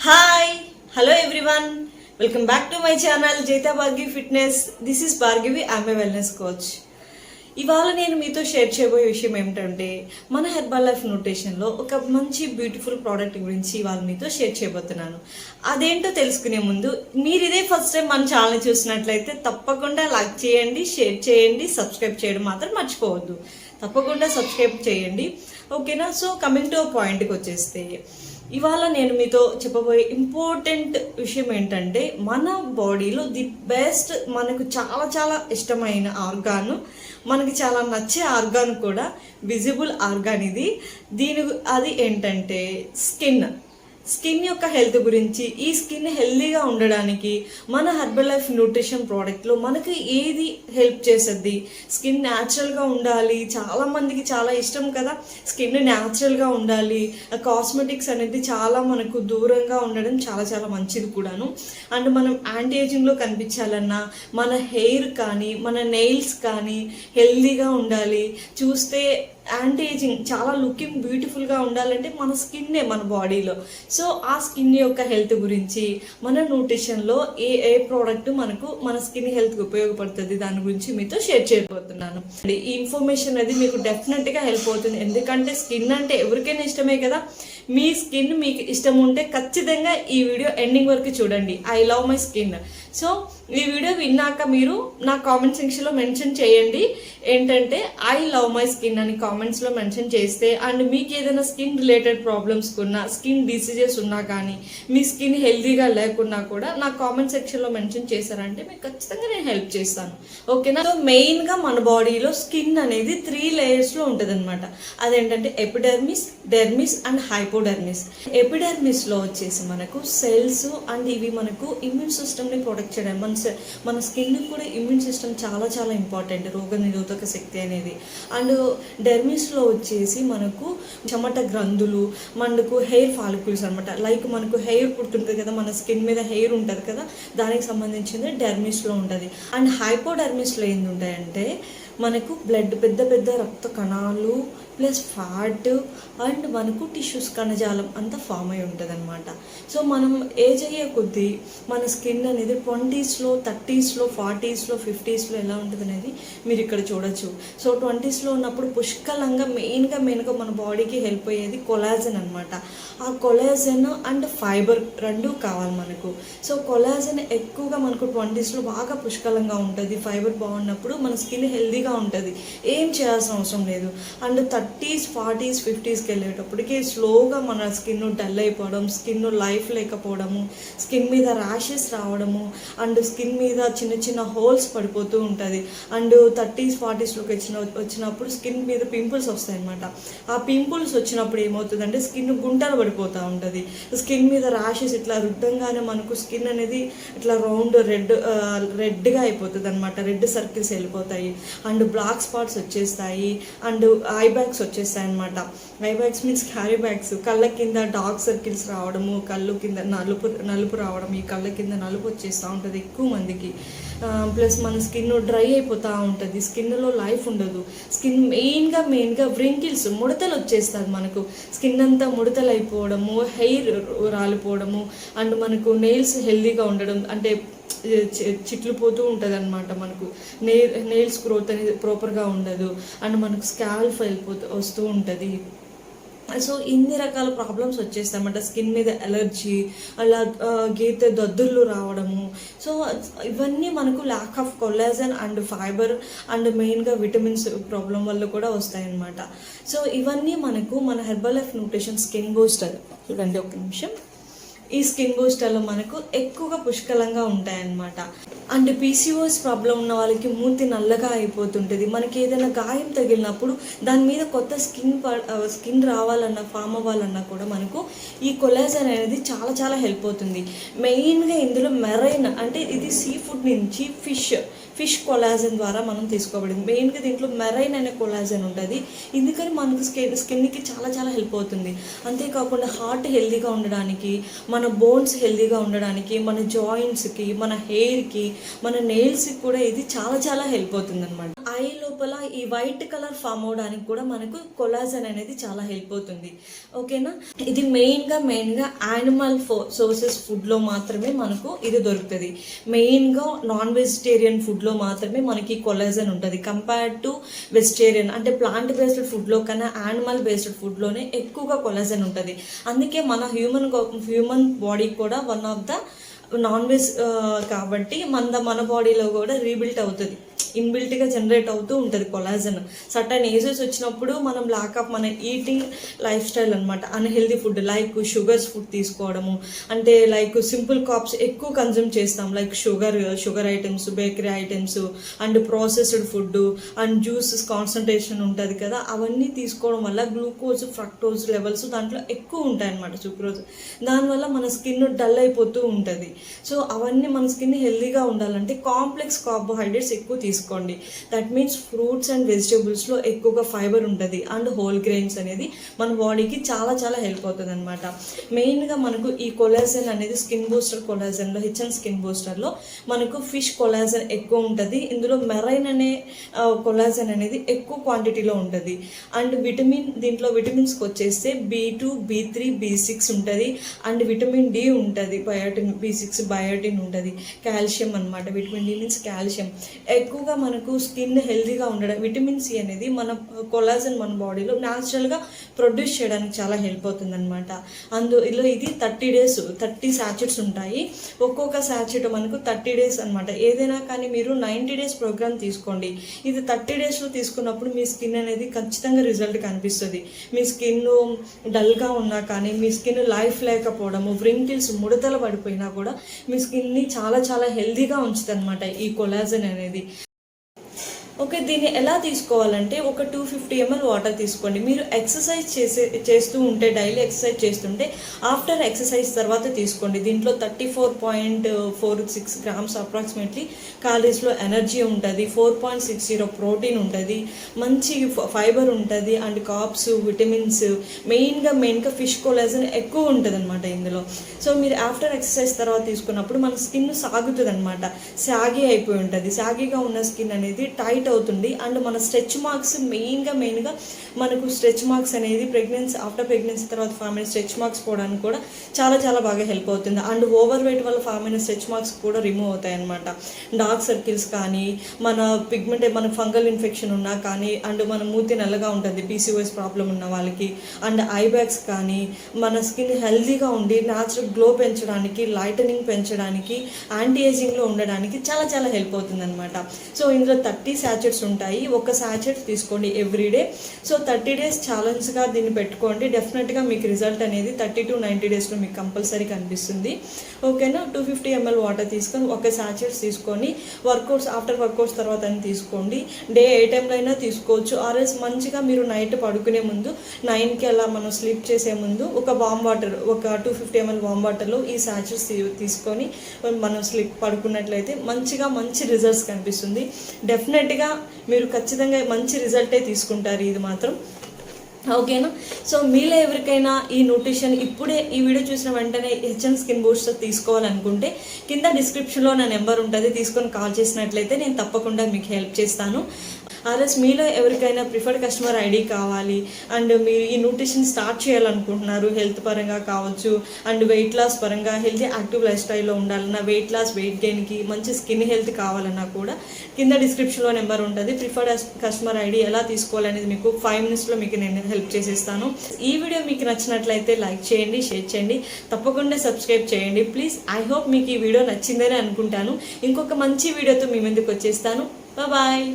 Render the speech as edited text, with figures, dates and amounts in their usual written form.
Hi, hello everyone. Welcome back to my channel Jaita Bhargavi Fitness. This is Bhargavi. I'm a wellness coach. ఇవాళ నేను మీతో share చేయబోయే విషయం ఏమిటంటే మన హెర్బల్ లైఫ్ న్యూట్రిషన్లో ఒక మంచి బ్యూటిఫుల్ ప్రోడక్ట్ గురించి ఇవాళ మీతో షేర్ చేయబోతున్నాను. అదేంటో తెలుసుకునే ముందు మీరు ఇదే ఫస్ట్ టైం మన ఛానల్ చూసినట్లయితే తప్పకుండా లైక్ చేయండి, షేర్ చేయండి, సబ్స్క్రైబ్ చేయడం మాత్రం మర్చిపోవద్దు. తప్పకుండా సబ్స్క్రైబ్ చేయండి, ఓకేనా? సో కమింగ్ టు పాయింట్కి వచ్చేస్తే ఇవాళ నేను మీతో చెప్పబోయే ఇంపార్టెంట్ విషయం ఏంటంటే మన బాడీలో ది బెస్ట్ మనకు చాలా చాలా ఇష్టమైన ఆర్గాన్, మనకి చాలా నచ్చే ఆర్గాన్ కూడా, విజిబుల్ ఆర్గాన్ అది ఏంటంటే స్కిన్ యొక్క హెల్త్ గురించి. ఈ స్కిన్ హెల్తీగా ఉండడానికి మన హెర్బల్ లైఫ్ న్యూట్రిషన్ ప్రోడక్ట్లో మనకి ఏది హెల్ప్ చేస్తుంది? స్కిన్ న్యాచురల్గా ఉండాలి, చాలామందికి చాలా ఇష్టం కదా స్కిన్ న్యాచురల్గా ఉండాలి. కాస్మెటిక్స్ అనేది చాలా మనకు దూరంగా ఉండడం చాలా చాలా మంచిది కూడాను. అండ్ మనం యాంటీ ఏజింగ్లో కనిపించాలన్నా, మన హెయిర్ కానీ మన నెయిల్స్ కానీ హెల్తీగా ఉండాలి, చూస్తే యాంటీ ఏజింగ్ చాలా లుకింగ్ బ్యూటిఫుల్గా ఉండాలంటే మన స్కిన్నే మన బాడీలో. సో ఆ స్కిన్ యొక్క హెల్త్ గురించి మన న్యూట్రిషన్లో ఏ ప్రోడక్ట్ మనకు మన స్కిన్ హెల్త్కి ఉపయోగపడుతుంది దాని గురించి మీతో షేర్ చేయబోతున్నాను. ఈ ఇన్ఫర్మేషన్ అనేది మీకు డెఫినెట్గా హెల్ప్ అవుతుంది, ఎందుకంటే స్కిన్ అంటే ఎవరికైనా ఇష్టమే కదా. మీ స్కిన్ మీకు ఇష్టం ఉంటే ఖచ్చితంగా ఈ వీడియో ఎండింగ్ వరకు చూడండి. I love my skin. So ఈ వీడియో విన్నాక మీరు నా కామెంట్ సెక్షన్లో మెన్షన్ చేయండి ఏంటంటే ఐ లవ్ మై స్కిన్ అని కామెంట్స్లో మెన్షన్ చేస్తే, అండ్ మీకు ఏదైనా స్కిన్ రిలేటెడ్ ప్రాబ్లమ్స్ ఉన్నా, స్కిన్ డిసీజెస్ ఉన్నా కానీ, మీ స్కిన్ హెల్తీగా లేకున్నా కూడా నా కామెంట్ సెక్షన్లో మెన్షన్ చేశారంటే మీకు ఖచ్చితంగా నేను హెల్ప్ చేస్తాను, ఓకేనా? సో మెయిన్గా మన బాడీలో స్కిన్ అనేది 3 లేయర్స్లో ఉంటుంది అనమాట. అదేంటంటే ఎపిడెర్మిస్, డెర్మిస్ అండ్ హైపోడెర్మిస్. ఎపిడెర్మిస్లో వచ్చేసి మనకు సెల్స్, అండ్ ఇవి మనకు ఇమ్యూన్ సిస్టమ్ని ప్రొటెక్ట్ చేయడం. మన స్కిన్ కూడా ఇమ్యూన్ సిస్టమ్ చాలా చాలా ఇంపార్టెంట్, రోగ నిరోధక శక్తి అనేది. అండ్ డెర్మిస్లో వచ్చేసి మనకు చెమట గ్రంథులు, మనకు హెయిర్ ఫాలిక్యూల్స్ అనమాట. లైక్ మనకు హెయిర్ పుడుతుంటుంది కదా, మన స్కిన్ మీద హెయిర్ ఉంటుంది కదా, దానికి సంబంధించింది డెర్మిస్లో ఉంటుంది. అండ్ హైపోడెర్మిస్లో ఏంది ఉంటాయంటే మనకు బ్లడ్, పెద్ద పెద్ద రక్త కణాలు ప్లస్ ఫ్యాట్, అండ్ మనకు టిష్యూస్, కణజాలం అంతా ఫామ్ అయి ఉంటుంది అనమాట. సో మనం ఏజ్ అయ్యే కొద్దీ మన స్కిన్ అనేది 20స్లో, 30స్లో, 40స్లో, 50స్లో ఎలా ఉంటుంది అనేది మీరు ఇక్కడ చూడొచ్చు. సో 20స్లో ఉన్నప్పుడు పుష్కలంగా మెయిన్గా మన బాడీకి హెల్ప్ అయ్యేది కొలాజన్ అనమాట. ఆ కొలాజన్ అండ్ ఫైబర్ రెండూ కావాలి మనకు. సో కొలాజన్ ఎక్కువగా మనకు 20స్లో బాగా పుష్కలంగా ఉంటుంది. ఫైబర్ బాగున్నప్పుడు మన స్కిన్ హెల్తీగా ఉంటుంది, ఏం చేయాల్సిన అవసరం లేదు. అండ్ 30s, 40s, 50స్కి వెళ్ళేటప్పటికి స్లోగా మన స్కిన్ డల్ అయిపోవడం, స్కిన్ లైఫ్ లేకపోవడము, స్కిన్ మీద ర్యాషెస్ రావడము, అండ్ స్కిన్ మీద చిన్న చిన్న హోల్స్ పడిపోతూ ఉంటుంది. అండ్ 30s, 40స్లోకి వచ్చినప్పుడు స్కిన్ మీద పింపుల్స్ వస్తాయి అన్నమాట. ఆ పింపుల్స్ వచ్చినప్పుడు ఏమవుతుందంటే స్కిన్ గుంటలు పడిపోతూ ఉంటుంది. స్కిన్ మీద ర్యాషెస్ ఇట్లా రుద్దంగానే మనకు స్కిన్ అనేది ఇట్లా రౌండ్ రెడ్గా అయిపోతుంది అనమాట. రెడ్ సర్కిల్స్ వెళ్ళిపోతాయి, అండ్ బ్లాక్ స్పాట్స్ వచ్చేస్తాయి, అండ్ ఐ బ్యాగ్స్ వచ్చేస్తాయి అనమాట. I bags means carry bags. కళ్ళ కింద డార్క్ సర్కిల్స్ రావడము, కళ్ళు కింద నలుపు రావడం, ఈ కళ్ళ కింద నలుపు వచ్చేస్తూ ఉంటుంది ఎక్కువ మందికి. ప్లస్ మన స్కిన్ డ్రై అయిపోతూ ఉంటుంది, స్కిన్లో లైఫ్ ఉండదు. స్కిన్ మెయిన్గా వ్రింకిల్స్, ముడతలు వచ్చేస్తుంది మనకు. స్కిన్ అంతా ముడతలు అయిపోవడము, హెయిర్ రాలిపోవడము, అండ్ మనకు నెయిల్స్ హెల్దీగా ఉండడం, అంటే చిట్లు పోతూ ఉంటుంది అనమాట. మనకు నెయిల్స్ గ్రోత్ అనేది ప్రాపర్గా ఉండదు, అండ్ మనకు స్కాల్ఫ్ వస్తూ ఉంటుంది. సో ఇన్ని రకాల ప్రాబ్లమ్స్ వచ్చేస్తాయి అన్నమాట. స్కిన్ మీద ఎలర్జీ, అలా గీత దద్దుర్లు రావడము. సో ఇవన్నీ మనకు lack of collagen and fibre and మెయిన్గా విటమిన్స్ ప్రాబ్లం వల్ల కూడా వస్తాయన్నమాట. సో ఇవన్నీ మనకు మన herbal life nutrition skin booster. చూడండి ఒక నిమిషం. ఈ స్కిన్ బూస్టర్లో మనకు ఎక్కువగా పుష్కలంగా ఉంటాయన్నమాట. అండ్ పీసీఓఎస్ ప్రాబ్లం ఉన్న వాళ్ళకి మూతి నల్లగా అయిపోతుంటుంది. మనకి ఏదైనా గాయం తగిలినప్పుడు దాని మీద కొత్త స్కిన్ రావాలన్నా, ఫామ్ అవ్వాలన్నా కూడా మనకు ఈ కొలాజన్ అనేది చాలా చాలా హెల్ప్ అవుతుంది. మెయిన్గా ఇందులో మెరైన్, అంటే ఇది సీ ఫుడ్ నుంచి ఫిష్ కొలాజన్ ద్వారా మనం తీసుకోబడింది. మెయిన్గా దీంట్లో మెరైన్ అనే కొలాజన్ ఉంటుంది. ఎందుకని మనకు స్కిన్కి చాలా చాలా హెల్ప్ అవుతుంది. అంతేకాకుండా హార్ట్ హెల్తీగా ఉండడానికి, మన బోన్స్ హెల్తీగా ఉండడానికి, మన జాయింట్స్కి, మన హెయిర్కి, మన నెయిల్స్కి కూడా ఇది చాలా చాలా హెల్ప్ అవుతుంది అనమాట. ఐ లోపల ఈ వైట్ కలర్ ఫామ్ అవడానికి కూడా మనకు కొలాజన్ అనేది చాలా హెల్ప్ అవుతుంది. ఓకేనా, ఇది మెయిన్గా యానిమల్ సోర్సెస్ ఫుడ్లో మాత్రమే మనకు ఇది దొరుకుతుంది. మెయిన్గా నాన్ వెజిటేరియన్ ఫుడ్లో మాత్రమే మనకి కొలాజన్ ఉంటుంది. కంపేర్డ్ టు వెజిటేరియన్ అంటే ప్లాంట్ బేస్డ్ ఫుడ్లో కన్నా యానిమల్ బేస్డ్ ఫుడ్లోనే ఎక్కువగా కొలాజన్ ఉంటుంది. అందుకే మన హ్యూమన్ బాడీ కూడా one of the non veg కాబట్టి మన బాడీలో కూడా రీబిల్ట్ అవుతుంది, ఇన్బిల్ట్గా జనరేట్ అవుతూ ఉంటుంది కొలాజన్. సర్టన్ ఏజెస్ వచ్చినప్పుడు మనం ల్యాక్ ఆఫ్ మన ఈటింగ్ లైఫ్ స్టైల్ అనమాట, unhealthy food like sugars food తీసుకోవడము, అంటే లైక్ సింపుల్ కాప్స్ ఎక్కువ కన్జ్యూమ్ చేస్తాం, like sugar items, bakery items and processed food and juices concentration ఉంటుంది కదా, అవన్నీ తీసుకోవడం వల్ల గ్లూకోజ్ ఫ్రక్టోజ్ లెవెల్స్ దాంట్లో ఎక్కువ ఉంటాయి అనమాట, సుక్రోజ్. దానివల్ల మన స్కిన్ డల్ అయిపోతూ ఉంటుంది. సో అవన్నీ మన స్కిన్ హెల్దీగా ఉండాలంటే కాంప్లెక్స్ కార్బోహైడ్రేట్స్ ఎక్కువ తీసుకోండి. దట్ మీన్స్ ఫ్రూట్స్ అండ్ వెజిటేబుల్స్లో ఎక్కువగా ఫైబర్ ఉంటుంది అండ్ హోల్ గ్రెయిన్స్ అనేది మన బాడీకి చాలా చాలా హెల్ప్ అవుతుంది అనమాట. మెయిన్గా మనకు ఈ కొలాజన్ అనేది స్కిన్ బూస్టర్ కొలాజన్లో హెచ్ఎన్ స్కిన్ బూస్టర్లో మనకు ఫిష్ కొలాజన్ ఎక్కువ ఉంటుంది. ఇందులో మెరైన్ అనే కొలాజన్ అనేది ఎక్కువ క్వాంటిటీలో ఉంటుంది. అండ్ దీంట్లో విటమిన్స్కి వచ్చేస్తే B2, B3, B6 ఉంటుంది అండ్ విటమిన్ డి ఉంటుంది, బయోటిన్, B6 బయోటిన్ ఉంటుంది, కాల్షియం అనమాట. Vitamin D means calcium. ఎక్కువగా మనకు స్కిన్ హెల్తీగా ఉండడం, విటమిన్ సి అనేది మన కొలాజన్ మన బాడీలో న్యాచురల్గా ప్రొడ్యూస్ చేయడానికి చాలా హెల్ప్ అవుతుంది అనమాట. అందులో ఇది 30 శాచెట్స్ ఉంటాయి. ఒక్కొక్క శాచెట్ మనకు 30 days అనమాట. ఏదైనా కానీ మీరు 90 days ప్రోగ్రామ్ తీసుకోండి. ఇది 30 daysలో తీసుకున్నప్పుడు మీ స్కిన్ అనేది ఖచ్చితంగా రిజల్ట్ కనిపిస్తుంది. మీ స్కిన్ డల్గా ఉన్నా కానీ, మీ స్కిన్ లైఫ్ లేకపోవడము, వ్రింకిల్స్ ముడతలు పడిపోయినా కూడా మీ స్కిన్ని చాలా చాలా హెల్తీగా ఉంచుతుంది అనమాట ఈ కొలాజన్ అనేది. ఓకే, దీన్ని ఎలా తీసుకోవాలంటే ఒక 250 ml వాటర్ తీసుకోండి. మీరు ఎక్సర్సైజ్ చేస్తూ ఉంటే, డైలీ ఎక్సర్సైజ్ చేస్తుంటే ఆఫ్టర్ ఎక్సర్సైజ్ తర్వాత తీసుకోండి. దీంట్లో 34.46 grams అప్రాక్సిమేట్లీ క్యాలరీస్లో ఎనర్జీ ఉంటుంది, 4.60 ప్రోటీన్ ఉంటుంది, మంచి ఫైబర్ ఉంటుంది అండ్ కార్బ్స్, విటమిన్స్, మెయిన్గా ఫిష్ కొలాజన్ ఎక్కువ ఉంటుంది అనమాట ఇందులో. సో మీరు ఆఫ్టర్ ఎక్సర్సైజ్ తర్వాత తీసుకున్నప్పుడు మన స్కిన్ సాగుతుంది అనమాట, సాగి అయిపోయి ఉంటుంది. సాగిగా ఉన్న స్కిన్ అనేది టైట్ అవుతుంది అండ్ మన స్ట్రెచ్ మార్క్స్ మెయిన్గా మనకు స్ట్రెచ్ మార్క్స్ అనేది ఆఫ్టర్ ప్రెగ్నెన్సీ తర్వాత ఫామ్ అయిన స్ట్రెచ్ మార్క్స్ పోవడానికి కూడా చాలా చాలా బాగా హెల్ప్ అవుతుంది. అండ్ ఓవర్ వెయిట్ వల్ల ఫామ్ అయిన స్ట్రెచ్ మార్క్స్ కూడా రిమూవ్ అవుతాయి అనమాట. డార్క్ సర్కిల్స్ కానీ, మన ఫంగల్ ఇన్ఫెక్షన్ ఉన్నా కానీ, అండ్ మన మూతి నల్లగా ఉంటుంది PCOS ప్రాబ్లం ఉన్న వాళ్ళకి, అండ్ ఐ బ్యాగ్స్ కానీ, మన స్కిన్ హెల్తీగా ఉండి న్యాచురల్ గ్లో పెంచడానికి, లైటనింగ్ పెంచడానికి, యాంటీ ఏజింగ్లో ఉండడానికి చాలా చాలా హెల్ప్ అవుతుంది అనమాట. సో ఇందులో 30 శాచెట్స్ ఉంటాయి. ఒక శాచెట్ తీసుకోండి ఎవ్రీడే. సో 30 days ఛాలెంజ్గా దీన్ని పెట్టుకోండి. డెఫినెట్గా మీకు రిజల్ట్ అనేది 30 to 90 daysలో మీకు కంపల్సరీ కనిపిస్తుంది. ఓకేనా, 250 ml వాటర్ తీసుకొని ఒక శాచెట్స్ తీసుకొని ఆఫ్టర్ వర్కౌట్స్ తర్వాత అని తీసుకోండి. డే ఏ టైంలో అయినా తీసుకోవచ్చు. ఆర్ఎల్స్ మంచిగా మీరు నైట్ పడుకునే ముందు 9కి అలా మనం స్లీప్ చేసే ముందు ఒక 250 ml వామ్ వాటర్లో ఈ శాచెట్స్ తీసుకొని మనం పడుకున్నట్లయితే మంచి రిజల్ట్స్ కనిపిస్తుంది. డెఫినెట్గా మీరు ఖచ్చితంగా మంచి రిజల్టే తీసుకుంటారు ఇది మాత్రం. ఓకేనా, సో మీలో ఎవరికైనా ఈ న్యూట్రిషన్ ఇప్పుడే ఈ వీడియో చూసిన వెంటనే హెచ్ఎన్ స్కిన్ బూస్టర్ తీసుకోవాలనుకుంటే కింద డిస్క్రిప్షన్లో నా నెంబర్ ఉంటుంది, తీసుకొని కాల్ చేసినట్లయితే నేను తప్పకుండా మీకు హెల్ప్ చేస్తాను. ఆర్ఎస్ మీలో ఎవరికైనా ప్రిఫర్డ్ కస్టమర్ ఐడి కావాలి అండ్ మీరు ఈ న్యూట్రిషన్ స్టార్ట్ చేయాలనుకుంటున్నారు, హెల్త్ పరంగా కావచ్చు అండ్ వెయిట్ లాస్ పరంగా, హెల్తీ యాక్టివ్ లైఫ్ స్టైల్లో ఉండాలన్నా, వెయిట్ లాస్ వెయిట్ గెయిన్కి, మంచి స్కిన్ హెల్త్ కావాలన్నా కూడా కింద డిస్క్రిప్షన్లో నెంబర్ ఉంటుంది. ప్రిఫర్డ్ కస్టమర్ ఐడి ఎలా తీసుకోవాలనేది మీకు 5 minutesలో మీకు నేను హెల్ప్ చేసేస్తాను. ఈ వీడియో మీకు నచ్చినట్లయితే లైక్ చేయండి, షేర్ చేయండి, తప్పకుండా సబ్స్క్రైబ్ చేయండి ప్లీజ్. ఐ హోప్ మీకు ఈ వీడియో నచ్చిందని అనుకుంటాను. ఇంకొక మంచి వీడియోతో మీ ముందుకు వచ్చేస్తాను. బాయ్.